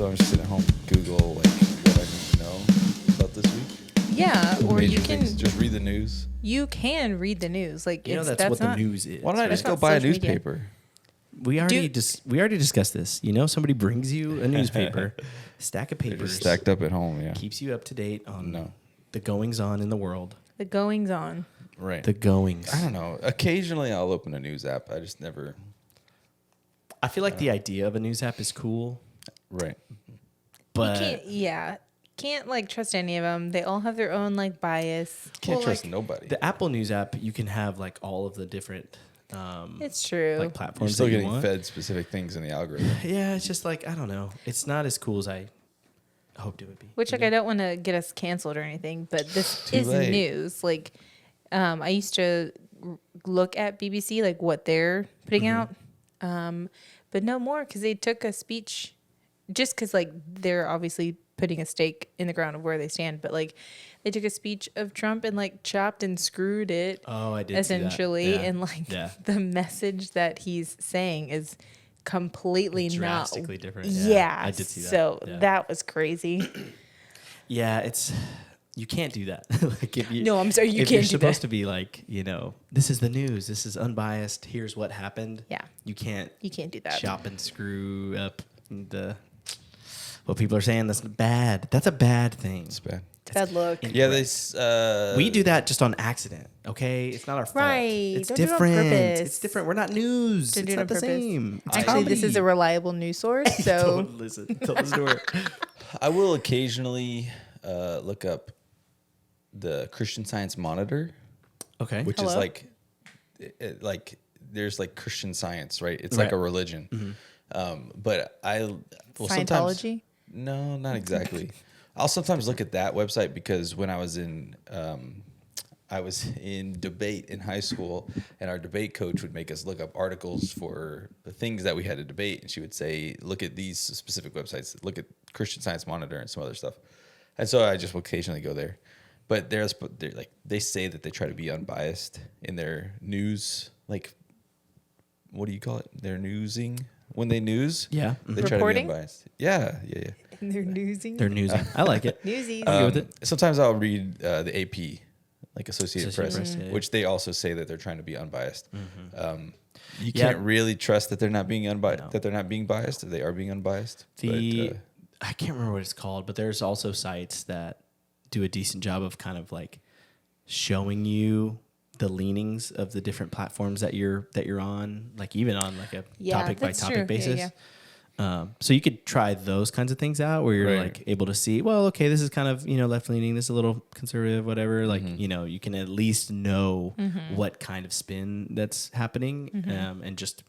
I'm just sitting at home, Google like what I need to know about this week. Yeah, or Major you can things. Just read the news. you can read the news. Like that's what the news is. Why don't I That's just go not buy a social media. newspaper? We already discussed this. Somebody brings you a newspaper, stack of They're papers, just stacked up at home. Yeah. keeps you up to date on the goings on in the world. The goings on. Right. The goings. I don't know. Occasionally, I'll open a news app. I just never. I feel like the idea of a news app is cool, Right. but Can't like trust any of them. They all have their own like bias. Can't trust nobody. the Apple News app, you can have like all of the different It's true. like You're platforms still that you getting want. fed specific things in the algorithm. Yeah, it's just like I don't know. It's not as cool as I hoped it would be. Which like I don't want to get us canceled or anything, but this Too is late. news. Like I used to look at BBC like what they're putting out, but no more because they took a speech. Just because like they're obviously putting a stake in the ground of where they stand, but like they took a speech of Trump and like chopped and screwed it. Oh, I did essentially, see that. Yeah. and like Yeah. the message that he's saying is completely Drastically different. Yeah, Yeah, I did see that. So Yeah. that was crazy. Yeah, you can't do that. Like if you, No, I'm sorry, you if can't you're do supposed that. to be like, this is the news. This is unbiased. Here's what happened. Yeah. You can't You can't do that. chop and screw up what people are saying. That's bad. That's a bad thing. It's bad. It's bad look. Yeah, We do that just on accident, okay? It's not our fault. Right. It's Don't do it on different. purpose. It's different. We're not news. Don't it's do it not on the purpose. same. It's Actually, this is a comedy. reliable news source. So Don't listen. Don't listen to her. I will occasionally look up the Christian Science Monitor, Okay. which Hello? is like there's like Christian Science, right? It's Right. like a religion. But sometimes Scientology. no, not exactly. I'll sometimes look at that website because when I was in debate in high school, and our debate coach would make us look up articles for the things that we had to debate, and she would say, "Look at these specific websites. Look at Christian Science Monitor and some other stuff." And so I just will occasionally go there. But they say that they try to be unbiased in their news. Like, what do you call it? Their newsing when they news. Yeah. They try Reporting? to be unbiased. Yeah. And they're newsing. They're newsing. I like it. Newsies. I'll go with it. Sometimes I'll read the AP, like Associated Press, Press, yeah. which they also say that they're trying to be unbiased. You Yeah. can't really trust that they're not being unbiased. No. That they're not being biased. They are being unbiased. I can't remember what it's called, but there's also sites that do a decent job of kind of like showing you the leanings of the different platforms that you're on, like even on like a topic by that's topic true. basis. Yeah. So you could try those kinds of things out where you're Right. like able to see, well, okay, this is kind of, left leaning, this is a little conservative, whatever. Like, you can at least know what kind of spin that's happening. And just,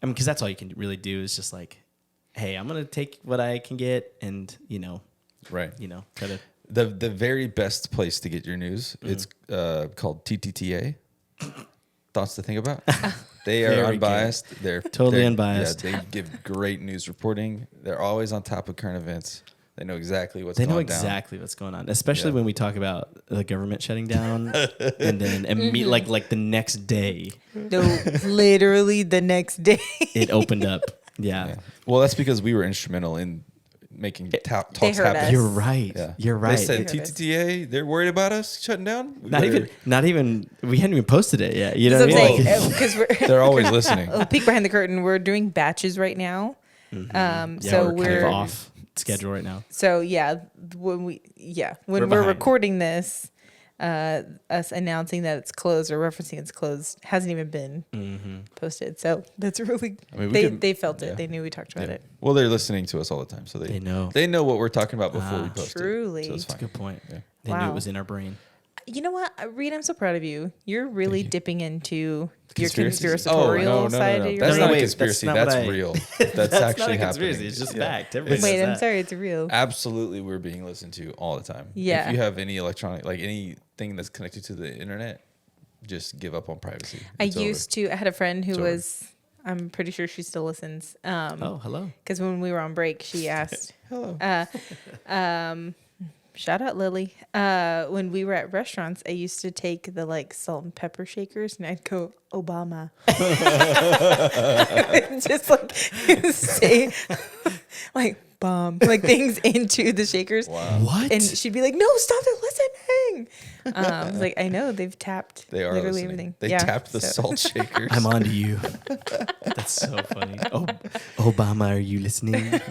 because that's all you can really do is just like, hey, I'm going to take what I can get and, right. try to. The very best place to get your news, it's called TTTA. Thoughts to think about? They are Very unbiased. They're Totally they're- unbiased. Yeah, they give great news reporting. They're always on top of current events. They know exactly what's They going know down. exactly what's going on, especially Yeah. when we talk about the government shutting down, and then like the next day No, literally the next day. it opened up. Yeah. Well, that's because we were instrumental in making talks heard happen. us. You're right. Yeah. You're right. They said They heard us. TTTA, they're worried about us shutting down. not even. We hadn't even posted it yet. You know That's what I what I'm mean? saying, Like, because we're They're always listening. a peek behind the curtain. We're doing batches right now. yeah, So we're kind of off schedule right now. So yeah, when We're we're behind. recording this, us announcing that it's closed or referencing it's closed hasn't even been posted. So that's really I mean, we they felt yeah. it. They knew we talked about Yeah. it. Well, they're listening to us all the time, so They know. They know what we're talking about before we Ah. post Truly. it. So it's That's a fine. good point. Yeah. They knew Wow. it was in our brain. You know what, Reed? I'm so proud of you. You're really dipping into your Conspiracies? conspiratorial side of your That's life. not a wait, conspiracy. that's not That's what I- real. That's That's actually not a happening. conspiracy. It's just fact. Everybody Wait, knows I'm that. sorry. It's real. Absolutely, we're being listened to all the time. Yeah. If you have any electronic, like anything that's connected to the internet, just give up on privacy. I It's over. used to. I had a friend who It's over. was. I'm pretty sure she still listens. Oh, hello. Because when we were on break, she asked. Hello. Shout out Lily. When we were at restaurants, I used to take the like salt and pepper shakers, and I'd go Obama. Just like say, like bomb, like things into the shakers. Wow. What? And she'd be like, no, stop it listening. I was like, I know, they've tapped They are literally listening. everything. They Yeah, tapped the so- salt shakers. I'm on to you. That's so funny. Oh, Obama, are you listening?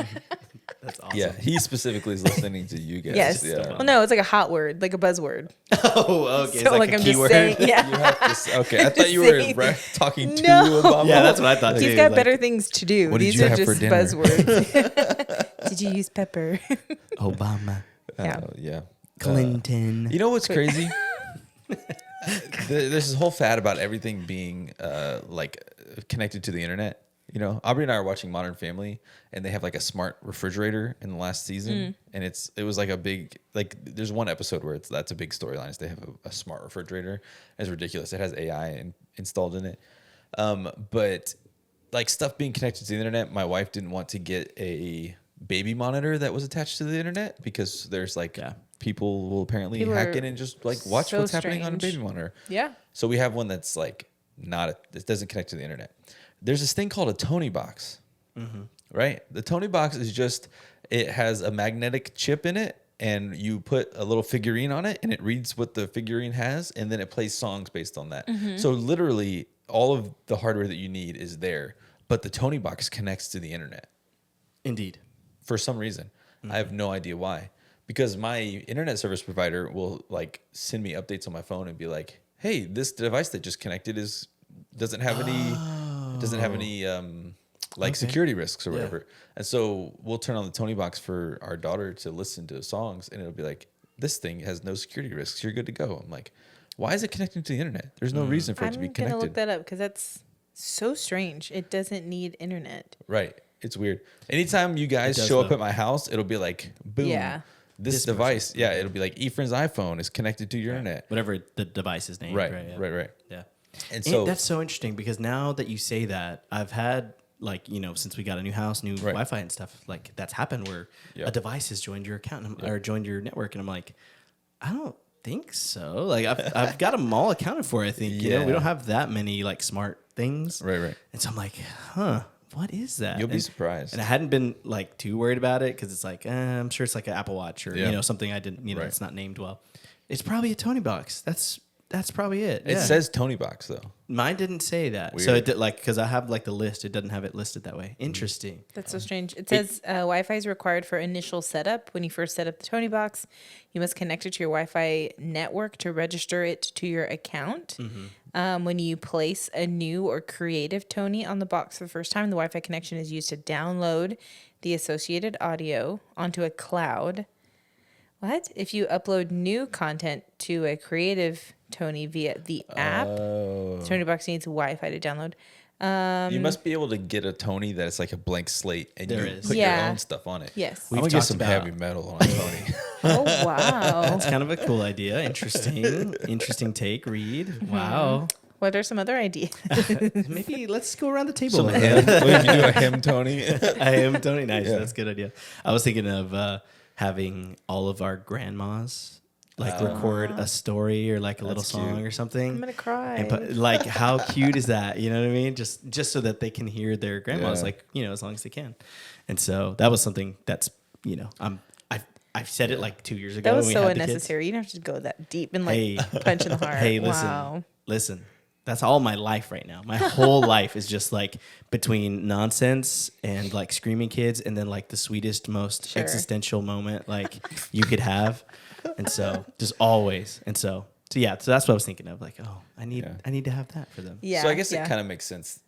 That's awesome. Yeah, he specifically is listening to you guys. Yes. Yeah. Well, no, it's like a hot word, like a buzzword. Oh, okay. So like a I'm keyword. just saying, yeah. You have to okay, I I'm thought you just were saying- talking to No. Obama. Yeah, that's what I thought He's too. got like, better things to do. What did These you are have for just dinner? buzzwords. Did you use pepper? Obama, Yeah. Yeah. Clinton. You know what's crazy? There's this whole fad about everything being like connected to the internet. You know, Aubrey and I are watching Modern Family, and they have like a smart refrigerator in the last season, and it was like a big like. There's one episode where that's a big storyline. Is they have a smart refrigerator. It's ridiculous. It has AI installed in it, but like stuff being connected to the internet. My wife didn't want to get a baby monitor that was attached to the internet because there's like people will apparently People hack are in and just like watch so what's happening on a strange. baby monitor. Yeah. So we have one that's like it doesn't connect to the internet. There's this thing called a Tony box, right? The Tony box is just, it has a magnetic chip in it, and you put a little figurine on it, and it reads what the figurine has, and then it plays songs based on that. So literally all of the hardware that you need is there, but the Tony box connects to the internet Indeed. for some reason. I have no idea why. Because my internet service provider will like send me updates on my phone and be like, "Hey, this device that just connected doesn't have any like security risks or whatever." And so we'll turn on the Tony box for our daughter to listen to songs, and it'll be like, "This thing has no security risks. You're good to go." I'm like, "Why is it connecting to the internet? There's no reason for it to be I'm gonna look connected." that up because that's so strange. It doesn't need internet. Right. It's weird. Anytime you guys does, show up though. at my house, it'll be like, boom. Yeah. This device, it'll be like Ephraim's iPhone is connected to your internet. Whatever the device is named. Right, Yeah. right. Yeah. And so that's so interesting because now that you say that, I've had like, since we got a new house, new Wi-Fi and stuff, like that's happened where a device has joined your account or joined your network, and I'm like, I don't think so. Like I've got them all accounted for. I think we don't have that many like smart things. Right. And so I'm like, what is that? You'll be surprised. And I hadn't been like too worried about it because it's like I'm sure it's like an Apple Watch or something I didn't it's not named well. It's probably a Tony box. That's probably it. It says Tony box though. Mine didn't say that. So Weird. it did like because I have like the list. It doesn't have it listed that way. Interesting. That's so strange. It says Wi-Fi is required for initial setup. When you first set up the Tony box, you must connect it to your Wi-Fi network to register it to your account. When you place a new or creative Tony on the box for the first time, the Wi-Fi connection is used to download the associated audio onto a cloud. What? If you upload new content to a creative Tony via the app, Tony box needs Wi-Fi to download. You must be able to get a Tony that's like a blank slate and There you is. put your Yeah. own stuff on it. Yes. I'm We've gonna get talked some about- heavy metal on a Tony. Oh, wow. That's kind of a cool idea. Interesting take. Reed. Wow. What are some other ideas? Maybe let's go around the table. Some hymn. What if you do a hymn Tony? I am Tony. Nice. Yeah. That's a good idea. I was thinking of having all of our grandmas like record a story or like a little That's song cute. or something. I'm gonna cry. And like, how cute is that? You know what I mean? Just so that they can hear their grandmas, Yeah. like as long as they can. And so that was something that's I've said it like 2 years ago. That was when we so had the kids. unnecessary. You don't have to go that deep and like Hey. punch in the heart. Hey, listen, Wow. listen. That's all my life right now. My whole life is just like between nonsense and like screaming kids, and then like the sweetest, most Sure. existential moment like you could have. And so just always. And so that's what I was thinking of. Like, oh, I need to have that for them. Yeah. So I guess yeah. it kind of makes sense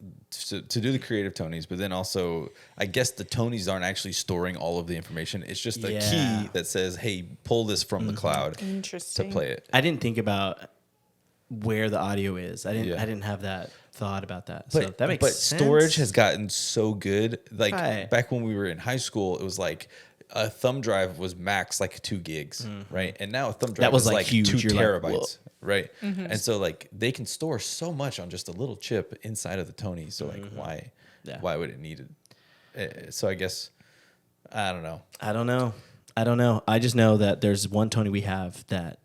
to do the creative Tonys, but then also I guess the Tonys aren't actually storing all of the information. It's just a Yeah. key that says, "Hey, pull this from the cloud to Interesting. play it." I didn't think about where the audio is. I Yeah. didn't have that thought about that. So that makes but sense. storage has gotten so good. Like Right. back when we were in high school, it was like a thumb drive was max like 2 gigs, right? And now a thumb drive was, is like, like huge. 2 You're like, terabytes, right? And so like they can store so much on just a little chip inside of the Tony. So like why would it need it? So I guess I don't know. I don't know. I just know that there's one Tony we have that,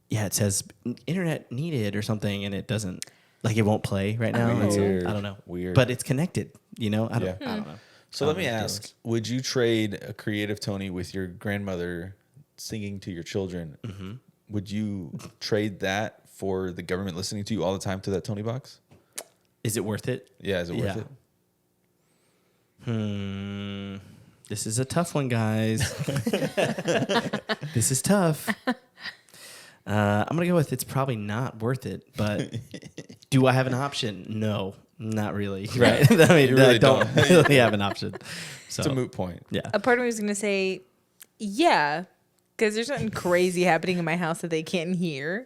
it says internet needed or something, and it doesn't, like, it won't play right now. And so, Weird. I don't know. Weird. But it's connected, I don't know. So I let don't me know what the deal ask: is. would you trade a creative Tony with your grandmother singing to your children? Mm-hmm. Would you trade that for the government listening to you all the time to that Tony box? Is it worth it? Yeah, is it worth it? This is a tough one, guys. This is tough. I'm gonna go with it's probably not worth it. But do I have an option? No, not really. Right? I mean, You really I don't don't. really have an option. So It's a moot point. yeah. A part of me was gonna say, yeah, because there's something crazy happening in my house that they can't hear.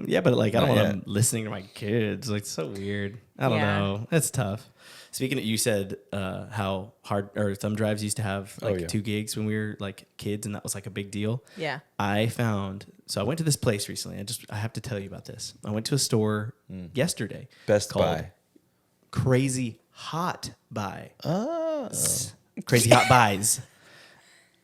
Yeah, but like I don't Not want yet. them listening to my kids. Like it's so weird. I don't Yeah. know. That's tough. Speaking of, you said how hard or thumb drives used to have like 2 gigs when we were like kids, and that was like a big deal. Yeah. I found I went to this place recently. I have to tell you about this. I went to a store yesterday. Best called Buy. Crazy Hot Buy. Oh. Crazy Hot Buys.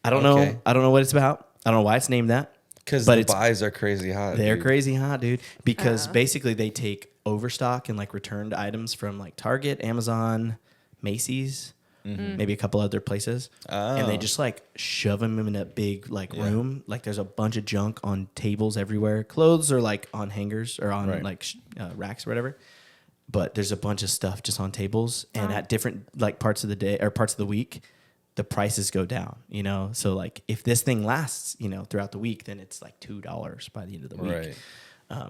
I don't know. Okay. I don't know what it's about. I don't know why it's named that. Because But the it's- buys are crazy hot. They're dude. crazy hot, dude. Because basically they take overstock and like returned items from like Target, Amazon, Macy's, maybe a couple other places, and they Oh. just like shove them in a big like room. Like there's a bunch of junk on tables everywhere. Clothes are like on hangers or on Right. like racks or whatever. But there's a bunch of stuff just on tables, and at different like parts of the day or parts of the week, the prices go down. You know, so like if this thing lasts, you know, throughout the week, then it's like $2 by the end of the week. Right.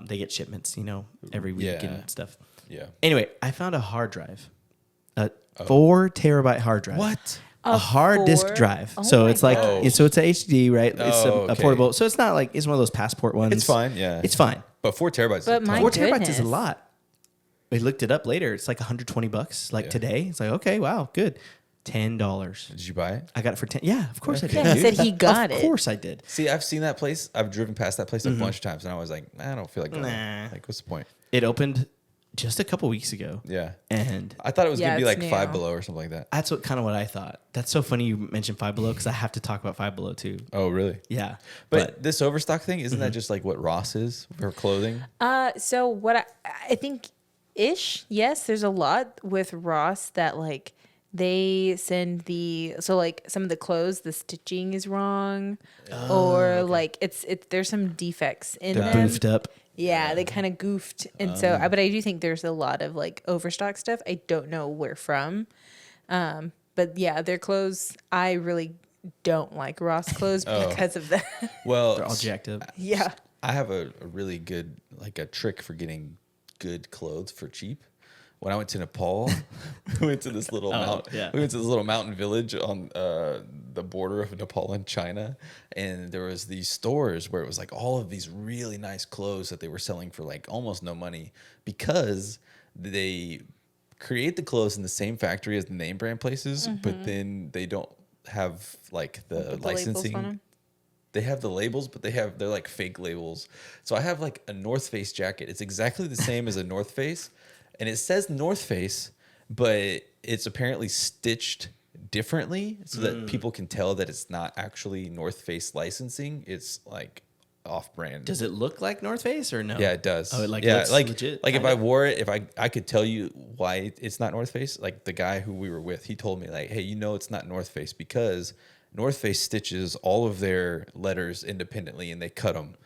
They get shipments, you know, every week Yeah. and stuff. Yeah. Anyway, I found a hard drive, a 4 terabyte hard drive. What? A hard disk 4? drive. Oh so my it's like gosh. so it's a HD, right? It's a okay. portable. So it's not like it's one of those passport ones. It's fine, yeah. It's fine. But 4 terabytes. But is a my ton. 4 terabytes is a goodness. lot. We looked it up later. It's like $120. Like Yeah. today, it's like okay, wow, good. $10. Did you buy it? I got it for 10. Yeah, of course I did. Yeah, he dude. said he got Of it. course I did. See, I've seen that place. I've driven past that place a bunch of times, and I was like, I don't feel like going. Nah. Like, what's the point? It opened just a couple weeks ago. Yeah. And I thought it was Yeah, gonna be it's like new. Five Below or something like that. that's what I thought. That's so funny you mentioned Five Below because I have to talk about Five Below too. Oh, really? Yeah, But this overstock thing, isn't that just like what Ross is for clothing? So what I think ish, yes, there's a lot with Ross that like they send like some of the clothes, the stitching is wrong, or like it's there's some defects in they're them. boofed up. Yeah, they kind of goofed, and so but I do think there's a lot of like overstock stuff. I don't know where from, but yeah, their clothes. I really don't like Ross clothes because of that. Well, They're all jacked up. Yeah. I have a really good like a trick for getting good clothes for cheap. When I went to Nepal, we went to this little mountain. yeah. We went to this little mountain village on the border of Nepal and China, and there was these stores where it was like all of these really nice clothes that they were selling for like almost no money because they create the clothes in the same factory as the name brand places, but then they don't have like the Put the labels licensing. on 'em. They have the labels, but they're like fake labels. So I have like a North Face jacket. It's exactly the same as a North Face, and it says North Face, but it's apparently stitched differently so that people can tell that it's not actually North Face licensing. It's like off-brand. Does it look like North Face or no? Yeah, it does. Oh, it like yeah, looks like legit. like if kinda? I wore it, if I could tell you why it's not North Face. Like the guy who we were with, he told me like, hey, you know, it's not North Face because North Face stitches all of their letters independently and they cut them.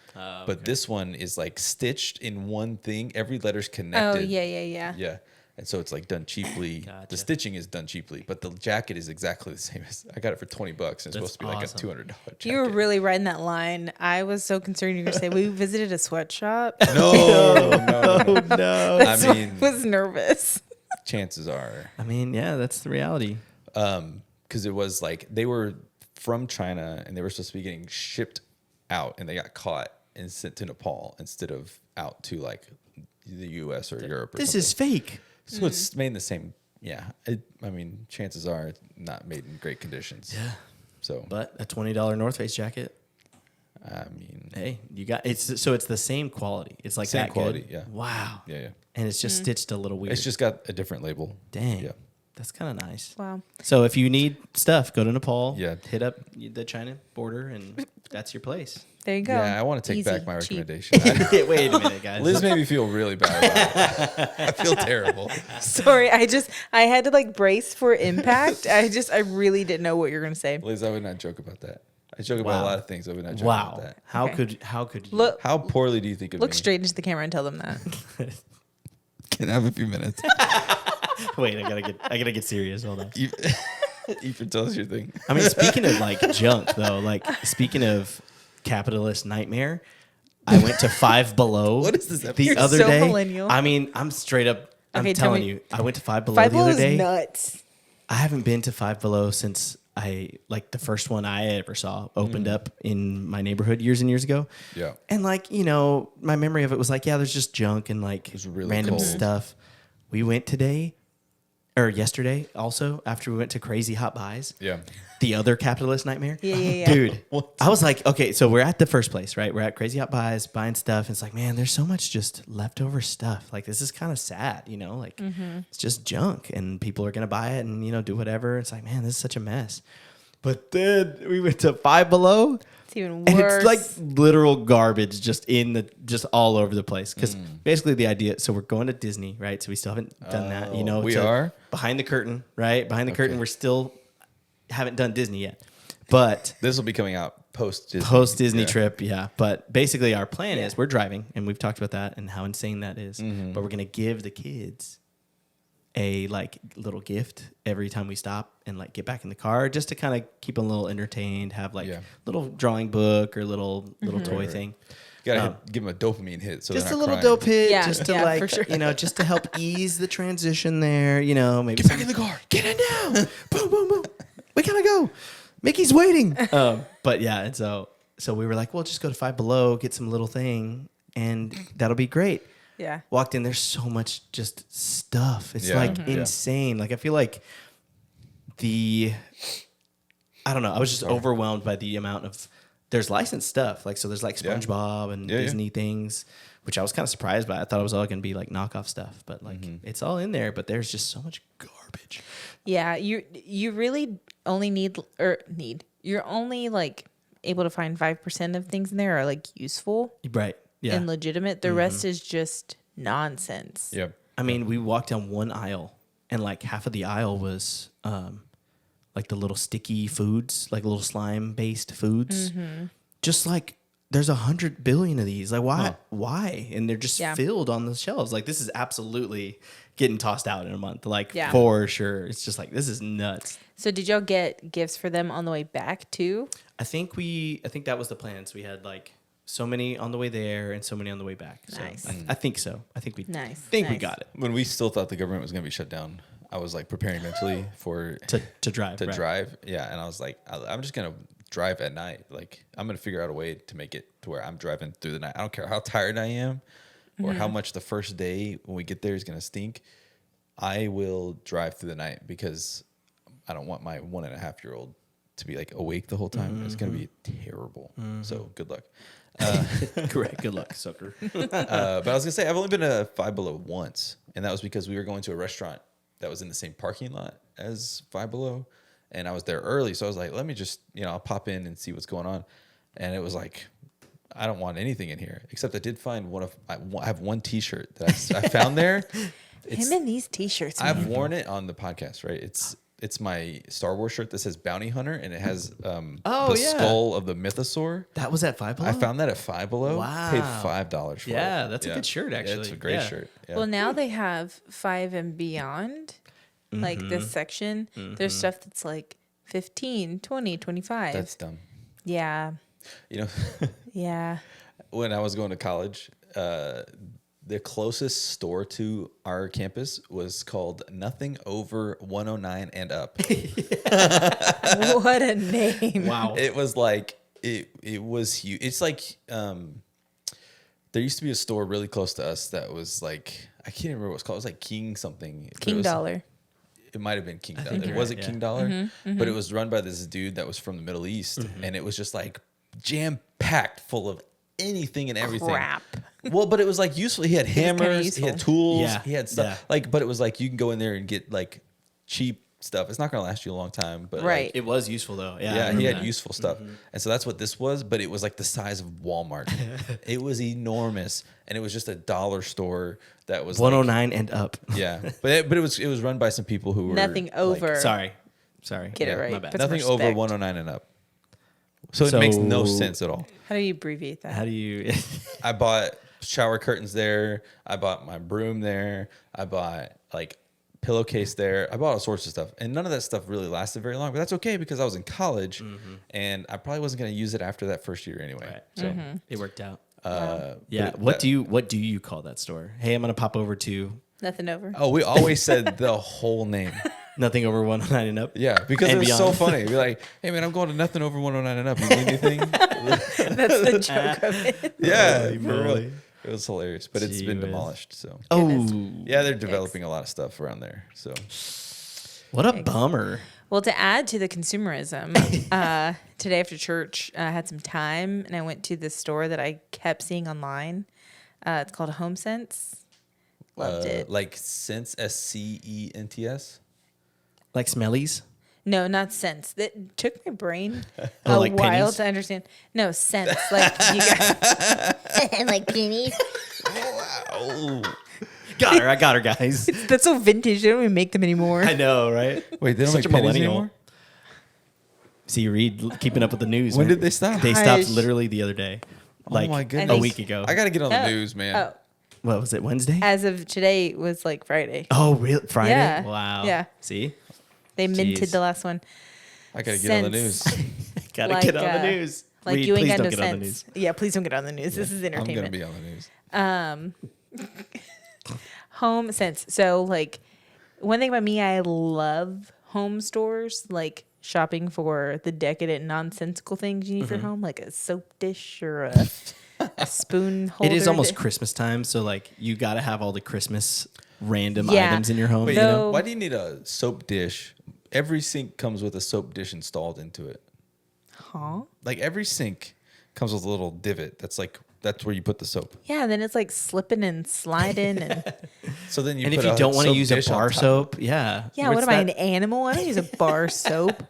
But this one is like stitched in one thing. Every letter's Oh connected. yeah. Yeah. And so it's like done cheaply. Gotcha. The stitching is done cheaply, but the jacket is exactly the same as I got it for $20 and it's supposed to be like a awesome. $200 jacket. You were really riding that line. I was so concerned you were going to say, we visited a sweatshop. no. no. I mean, was nervous. chances are. I mean, yeah, that's the reality. Because it was like they were from China and they were supposed to be getting shipped out and they got caught and sent to Nepal instead of out to like the US or Europe or This something. is fake. So it's made in the same, yeah. I mean, chances are it's not made in great conditions. Yeah. So, But a $20 North Face jacket. I mean, Hey, you got it's so it's the same quality. It's like Same that quality, good. yeah. Wow. yeah. And it's just stitched a little weird. It's just got a different label. dang. Yeah. That's kind of nice. Wow. So if you need stuff, go to Nepal. Yeah. Hit up the China border and that's your place. There you go. Yeah, I want to take Easy, back my cheap. recommendation. Wait a minute, guys. Liz made me feel really bad about it. I feel terrible. Sorry, I had to like brace for impact. I really didn't know what you're gonna say. Liz, I would not joke about that. I joke about a lot of things. I would not joke Wow. about that. How Okay. could you? Look How poorly do you think of look me? straight into the camera and tell them that. Can I have a few minutes? Wait, I gotta get serious. Hold on. You can tell us your thing. I mean, speaking of like junk, though, like speaking of capitalist nightmare, I went to Five Below. What is this episode? The You're other so day? millennial. I mean, I'm straight up. I'm Okay, tell telling me. you, I went to Five Below Five the Below other is day. nuts. I haven't been to Five Below since the first one I ever saw opened up in my neighborhood years and years ago. Yeah. And like, my memory of it was like, yeah, there's just junk and like was really random cold. stuff. We went yesterday also after we went to Crazy Hot Buys. Yeah. The other capitalist nightmare. Yeah. Dude, What? I was like, okay, so we're at the first place, right? We're at Crazy Hot Buys buying stuff. And it's like, man, there's so much just leftover stuff. Like, this is kind of sad, like it's just junk and people are going to buy it and, do whatever. It's like, man, this is such a mess. But then we went to Five Below. It's even And worse. it's like literal garbage just all over the place. Because basically the idea, so we're going to Disney, right? So we still haven't done that, we to are? behind the curtain, right? Behind the curtain, we're still haven't done Disney yet. But This will be coming out post Disney Yeah. trip, yeah. But basically our plan is we're driving and we've talked about that and how insane that is. Mm-hmm. But we're going to give the kids a like little gift every time we stop and like get back in the car just to kind of keep them a little entertained, have like Yeah. little drawing book or little toy Right. thing. Gotta give them a dopamine hit. So Just they're a not little crying. dope hit, Yeah, just to yeah, like, for sure. just to help ease the transition there, maybe Get back in the car. Get in now. Boom, boom, boom. We gotta go. Mickey's waiting. But yeah, and so we were like, well, just go to Five Below, get some little thing, and that'll be great. yeah. Walked in, there's so much just stuff. It's Yeah. like Mhm. insane. Like I feel like I don't know. I was just overwhelmed by the amount of there's licensed stuff. Like so there's like Yeah. SpongeBob and Yeah, yeah. Disney things, which I was kind of surprised by. I thought it was all gonna be like knockoff stuff, but like it's all in there, but there's just so much garbage. Yeah, you really only you're only like able to find 5% of things in there are like useful Right. Yeah. and legitimate. The rest is just nonsense. Yeah. I mean, we walked down one aisle, and like half of the aisle was like the little sticky foods, like little slime based foods. Just like there's 100 billion of these. Like why? Huh. Why? And they're just Yeah. filled on the shelves. Like this is absolutely getting tossed out in a month. Like Yeah. for sure. It's just like this is nuts. So did y'all get gifts for them on the way back too? I think that was the plan. So we had like so many on the way there and so many on the way back. So Nice. I think so. I think we Nice, we nice. got it When we still thought the government was going to be shut down, I was like preparing mentally for to drive. to right. drive. Yeah, and I was like, I'm just gonna drive at night. Like I'm gonna figure out a way to make it to where I'm driving through the night. I don't care how tired I am, or how much the first day when we get there is gonna stink. I will drive through the night because I don't want my 1.5-year-old to be like awake the whole time. It's gonna be terrible. So good luck. Correct. Good luck, sucker. But I was gonna say I've only been to Five Below once, and that was because we were going to a restaurant that was in the same parking lot as Five Below, and I was there early, so I was like, let me just I'll pop in and see what's going on, and it was like, I don't want anything in here except I did find I have one T-shirt that I found there. Him and these t-shirts. I've man. worn it on the podcast, right? It's my Star Wars shirt that says Bounty Hunter, and it has the yeah. skull of the mythosaur. That was at Five Below? I found that at Five Below. Wow. Paid $5 for it. Yeah, that's a good shirt, Yeah, it's actually. a great Yeah. shirt. Yeah. Well, now they have 5 and beyond. Like this section, there's stuff that's like 15, 20, 25. That's dumb. Yeah. You know, Yeah. when I was going to college, the closest store to our campus was called Nothing Over 109 and Up. What a name. Wow. It was like it was huge. It's like there used to be a store really close to us that was like, I can't remember what it was called. It was like King something. But King it was, Dollar. It might have been King Dollar. think It you're was right, it yeah. King Dollar, but it was run by this dude that was from the Middle East, and it was just like jam packed full of anything and everything. Crap. Well, but it was like useful. He had kinda hammers, he had useful. tools, Yeah, he had stuff. yeah. Like, but it was like you can go in there and get like cheap stuff. It's not going to last you a long time, but Right. like, It was useful though. Yeah. I yeah, he remember had that. useful stuff. And so that's what this was, but it was like the size of Walmart. It was enormous, and it was just a dollar store that was 109 and up. Like, yeah, but it was run by some people who were Nothing like, over. Sorry. Get it right. My bad. Put some nothing over respect. 109 and up. So it makes no sense at all. How do you abbreviate that? How do you? I bought shower curtains there. I bought my broom there. I bought like pillowcase there. I bought all sorts of stuff, and none of that stuff really lasted very long. But that's okay because I was in college, and I probably wasn't going to use it after that first year anyway. Right. So It worked out. but Yeah. What do you call that store? Hey, I'm gonna pop over to Nothing over. Oh, we always said the whole name. nothing over 109 and up. Yeah, because And it was so beyond. funny. Be like, hey man, I'm going to nothing over 109 and up. You need anything? That's the joke of it. Yeah, Holy for real. moly. It was hilarious, but it's Gee been whiz. demolished. So Oh, yeah, they're developing a lot of stuff around there. So what a bummer. Well, to add to the consumerism, today after church, I had some time and I went to this store that I kept seeing online. It's called HomeSense. Loved it. like Sense SCENTS. Like smellies. No, not sense. That took my brain Oh, a like while pennies? to understand. No, sense. Like you guys. like pennies. Oh, I got her, guys. That's so vintage. They don't even make them anymore. I know, right? wait, they don't Such make a pennies millennial. anymore? See, Reed, keeping up with the news. When man. did they stop? They stopped Hush. literally the other day. Like my goodness. a think- week ago. I got to get on the Oh. news, man. Oh, What was it, Wednesday? as of today was like Friday. Oh, really? Friday? Yeah. Wow. Yeah. See? They minted Jeez. the last one. I got to get on the Sense. news. Gotta Like, get on the news. Like Reed, you ain't please got don't no get sense. on the news. Yeah, please don't get on the news. This is I'm going to entertainment. be on the news. Home sense. So like one thing about me, I love home stores, like shopping for the decadent nonsensical things you need for your home, like a soap dish or a spoon holder. It is almost that- Christmas time, so like you got to have all the Christmas random Yeah. items in your home. Wait, you know? Though- why do you need a soap dish? Every sink comes with a soap dish installed into it. Huh? Like every sink comes with a little divot. That's where you put the soap. Yeah, then it's like slipping and sliding and So then you And put if you don't want to soap use a dish on bar top. soap, yeah. yeah, what am I, an animal? I don't use a bar soap.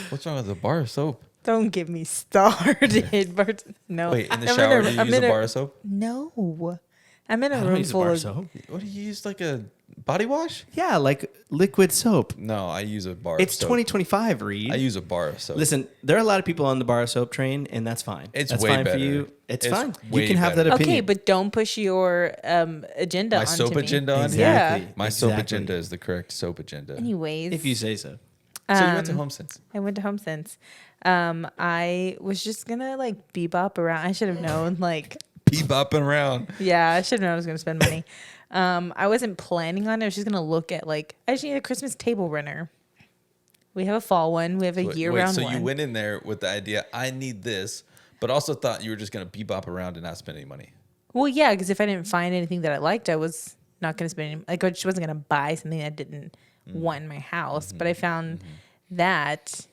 What's wrong with the bar of soap? Don't get me started. No. Wait, in the I'm shower, a- do you I'm use in a bar of soap? No. I'm in a I don't room use a full bar of soap. What do you use, like a body wash? Yeah, like liquid soap. No, I use a bar It's of soap. 2025, Reed. I use a bar of soap. Listen, there are a lot of people on the bar soap train, and that's fine. It's that's way fine better. for you. It's It's fine. way You can have better. that opinion. Okay, but don't push your agenda my onto soap me. agenda on Exactly. here? My soap Exactly. agenda is the correct soap agenda. Anyways, if you say so. So you went to HomeSense. I went to HomeSense. I was just gonna like bebop around. I should have known. Like, Bebopping around. yeah, I should have known I was gonna spend money. I wasn't planning on it. I was just gonna look at like I just need a Christmas table runner. We have a fall one. We have a year-round so one. you went in there with the idea, I need this, but also thought you were just going to bebop around and not spend any money. Well, yeah, because if I didn't find anything that I liked, I was not gonna spend any. Like, I just wasn't gonna buy something I didn't want in my house. But I found that.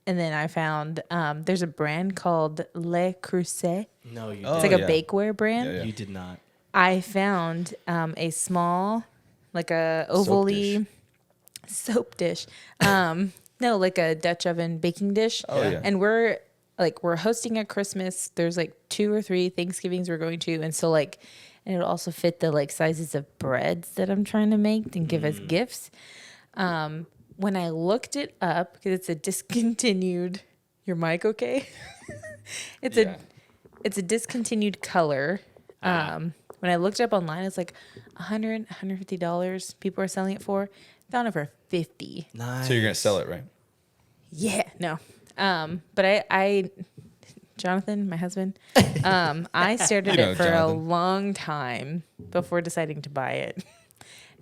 And then I found there's a brand called Le Creuset. No, you Oh, It's like a yeah. bakeware brand. Yeah, yeah. You did not. I found a small, like a ovally soap dish. No, like a Dutch oven baking dish. Oh, yeah. And we're hosting a Christmas. There's like 2 or 3 Thanksgivings we're going to, and so like, and it'll also fit the like sizes of breads that I'm trying to make and give as gifts. When I looked it up, because it's a discontinued, your mic okay? It's Yeah. a discontinued color. When I looked it up online, it's like $100, $150 people are selling it for. Found it for $50. Nice. So you're going to sell it, right? Yeah, no. But I Jonathan, my husband, I stared at You know it for Jonathan. a long time before deciding to buy it.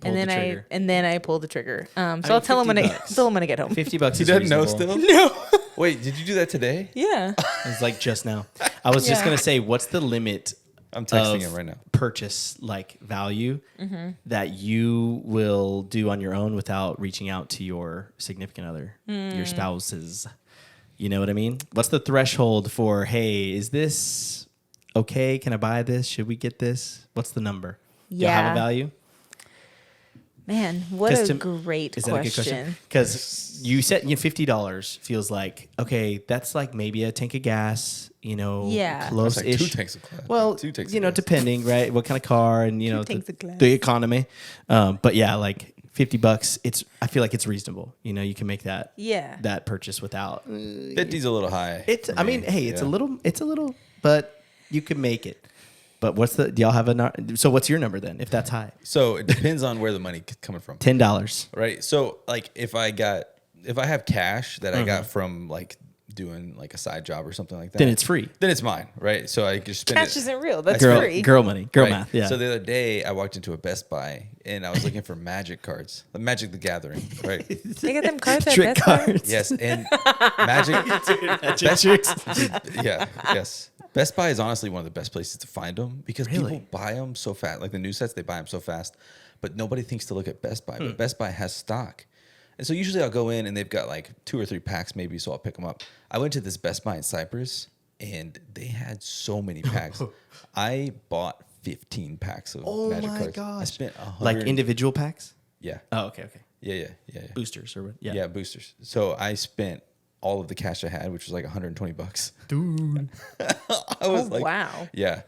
Pulled the trigger. And then I pulled the trigger. So mean, I'll tell him when I $50. tell him when I get home. $50 He is doesn't know reasonable. still? No. Wait, did you do that today? Yeah. It's like just now. I was just Yeah. gonna say, what's the limit I'm texting of him right now. purchase like value Mm-hmm. that you will do on your own without reaching out to your significant other, Mm. your spouses? You know what I mean? What's the threshold for, hey, is this okay? Can I buy this? Should we get this? What's the number? Do you have Yeah. a value? Man, what 'Cause a to- great Is that a good question? question. Because you said $50 feels like, okay, that's like maybe a tank of gas, Yeah. That's close like ish. 2 tanks of gas. Well, 2 tanks of gas. depending, right? What kind of car and, tanks of glass. the economy. But yeah, like $50, I feel like it's reasonable. You can make that Yeah. that purchase without. 50's a little high. It's, for I me. mean, hey, it's Yeah. a little, but you can make it. But do y'all have so what's your number then, if that's high? So it depends on where the money coming from. $10. Right. So like if I have cash that I got from like doing like a side job or something like that, Then it's free. Then it's mine. Right. So I can just spend Cash it. isn't real. That's Girl, free. girl money, girl Right. math. Yeah. So the other day I walked into a Best Buy and I was looking for Magic cards, the Magic the Gathering. Right. They got them cards at Trick Best Buy? cards. Yes. And Magic. Best tricks. Yeah. Yes. Best Buy is honestly one of the best places to find them because Really? people buy them so fast. Like the new sets, they buy them so fast, but nobody thinks to look at Best Buy. But Best Buy has stock. And so usually I'll go in and they've got like 2 or 3 packs maybe, so I'll pick them up. I went to this Best Buy in Cyprus and they had so many packs. I bought 15 packs of Oh Magic my cards. gosh. I spent 100. Like individual packs? Yeah. Oh, okay. Yeah. Boosters or what? Yeah. Yeah, boosters. So I spent all of the cash I had, which was like $120. Dude. I was like, wow. yeah.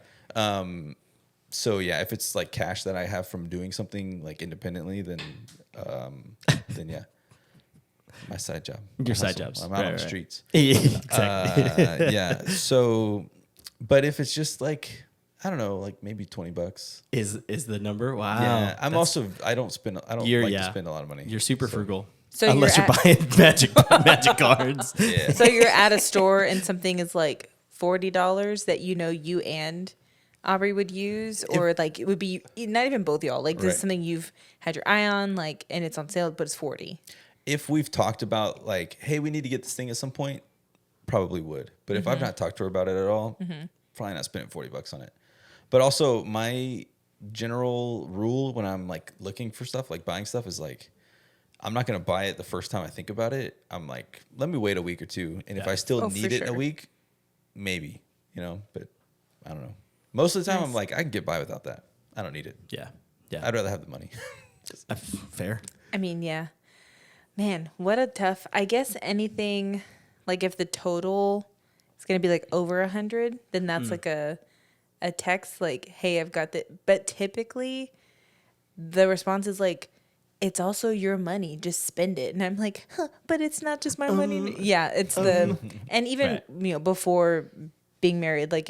So yeah, if it's like cash that I have from doing something like independently, then yeah, my side job. Your My side hustle. jobs. I'm out on Right, the right. streets. Yeah, exactly. Yeah. So, but if it's just like I don't know, like maybe $20. Is the number? Wow. Yeah. I don't You're- like yeah. to spend a lot of money. You're super frugal. So Unless you're you're buying magic cards. Yeah. So you're at a store and something is like $40 that you and Aubrey would use, or like it would be not even both y'all. Like this Right. is something you've had your eye on, like, and it's on sale, but it's 40. If we've talked about like, hey, we need to get this thing at some point, probably would. But if I've not talked to her about it at all, probably not spending $40 on it. But also my general rule when I'm like looking for stuff, like buying stuff, is like I'm not gonna buy it the first time I think about it. I'm like, let me wait a week or two, and if I still Oh, for need it in a sure. week, maybe, But I don't know. Most of the time, Nice. I'm like, I can get by without that. I don't need it. Yeah. Yeah. I'd rather have the money. Fair. I mean, yeah. Man, what a tough. I guess anything like if the total is going to be like over 100, then that's like a text like, "Hey, I've got the." But typically, the response is like, "It's also your money. Just spend it." And I'm like, huh, "But it's not just my money." Yeah, it's the and even Right. before being married, like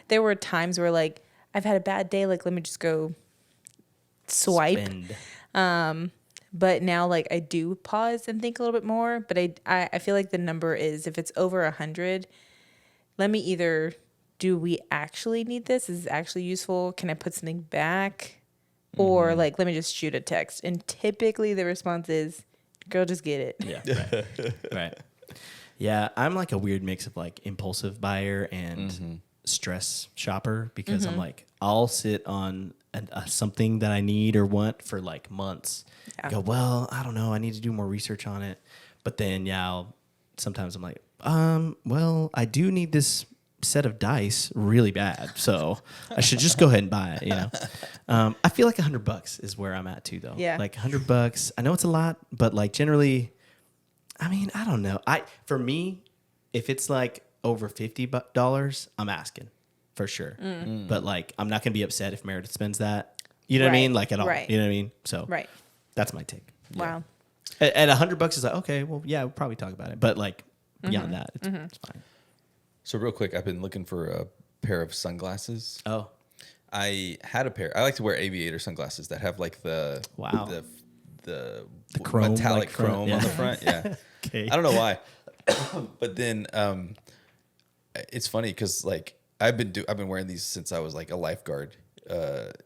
there were times where like I've had a bad day. Like let me just go swipe. Spend. But now, like, I do pause and think a little bit more. But I feel like the number is, if it's over 100, let me either, do we actually need this? Is it actually useful? Can I put something back? Or, like, let me just shoot a text. And typically the response is, girl, just get it. Yeah. Right. Yeah. I'm like a weird mix of like impulsive buyer and stress shopper because I'm like, I'll sit on something that I need or want for like months. Yeah. Go, well, I don't know. I need to do more research on it. But then, sometimes I'm like, well, I do need this set of dice really bad. So I should just go ahead and buy it, I feel like $100 is where I'm at too, though. Yeah. Like $100. I know it's a lot, but like generally, I mean, I don't know. For me, if it's like over $50, I'm asking for sure. But like, I'm not gonna be upset if Meredith spends that. You know what I Right, mean? Like at all. right. You know what I mean? So Right. that's my take. Wow. At $100 is like, okay, well, yeah, we'll probably talk about it. But like beyond that, it's fine. So real quick, I've been looking for a pair of sunglasses. Oh, I had a pair. I like to wear aviator sunglasses that have like the Wow. the chrome, metallic like, front, chrome yeah. on the front. Yeah. okay. I don't know why, but then it's funny because like I've been wearing these since I was like a lifeguard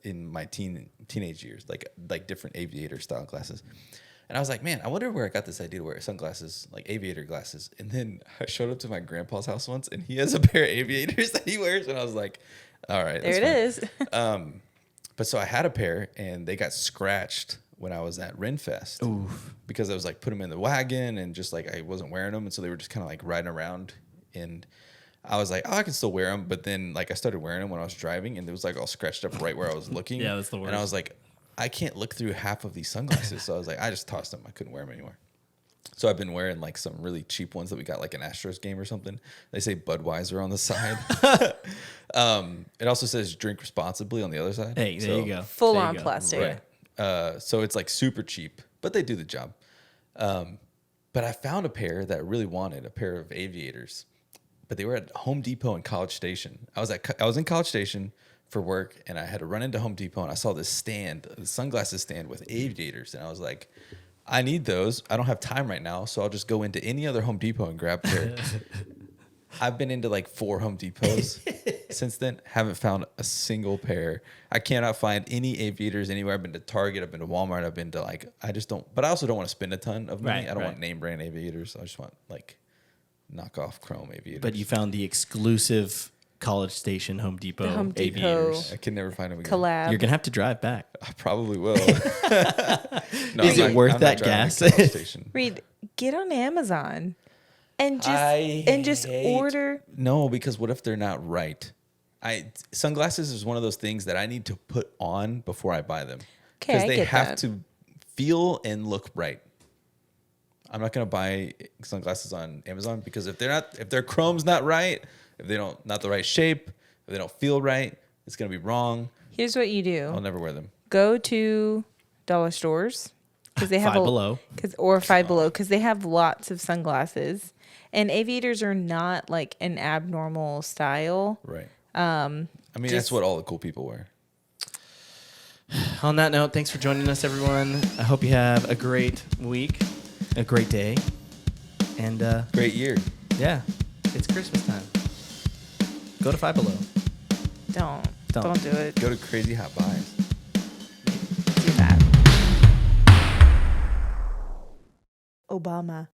in my teenage years, like different aviator style glasses. And I was like, man, I wonder where I got this idea to wear sunglasses, like aviator glasses. And then I showed up to my grandpa's house once, and he has a pair of aviators that he wears, and I was like, all right, There that's it fine. is. But so I had a pair, and they got scratched when I was at Renfest. Oof. Because I was like put them in the wagon and just like I wasn't wearing them, and so they were just kind of like riding around. And I was like, oh, I can still wear them. But then like I started wearing them when I was driving, and it was like all scratched up right where I was looking. Yeah, that's the And I worst. was like, I can't look through half of these sunglasses. So I was like, I just tossed them. I couldn't wear them anymore. So I've been wearing like some really cheap ones that we got like an Astros game or something. They say Budweiser on the side. It also says drink responsibly on the other side. Hey, there you go. Full There you on go. plastic. Right. So it's like super cheap, but they do the job. But I found a pair that I really wanted, a pair of aviators, but they were at Home Depot in College Station. I was in College Station for work, and I had to run into Home Depot, and I saw this stand, the sunglasses stand with aviators, and I was like, I need those. I don't have time right now, so I'll just go into any other Home Depot and grab a pair. I've been into like 4 Home Depots since then. Haven't found a single pair. I cannot find any aviators anywhere. I've been to Target. I've been to Walmart. I've been to like, I just don't, but I also don't want to spend a ton of money. Right, I don't right. want name brand aviators. I just want like knockoff chrome aviators. But you found the exclusive College Station Home Depot The Home Depot aviators. I can never find them again. Collab. You're gonna have to drive back. I probably will. No, Is it worth that driving to gas? College Station. Reed, get on Amazon and I just hate- order. No, because what if they're not right? Sunglasses is one of those things that I need to put on before I buy them. Okay, I they get have that. to feel and look right. I'm not gonna buy sunglasses on Amazon because if their chrome's not right, if they don't not the right shape, if they don't feel right, it's gonna be wrong. Here's what you do: I'll never wear them. go to dollar stores because they have Five Below. or Five Below because they have lots of sunglasses, and aviators are not like an abnormal style. Right. I mean, that's what all the cool people wear. On that note, thanks for joining us, everyone. I hope you have a great week, a great day, and Great year. yeah, it's Christmas time. Go to Five Below. Don't do it. Go to Crazy Hot Buys. Do that. Obama.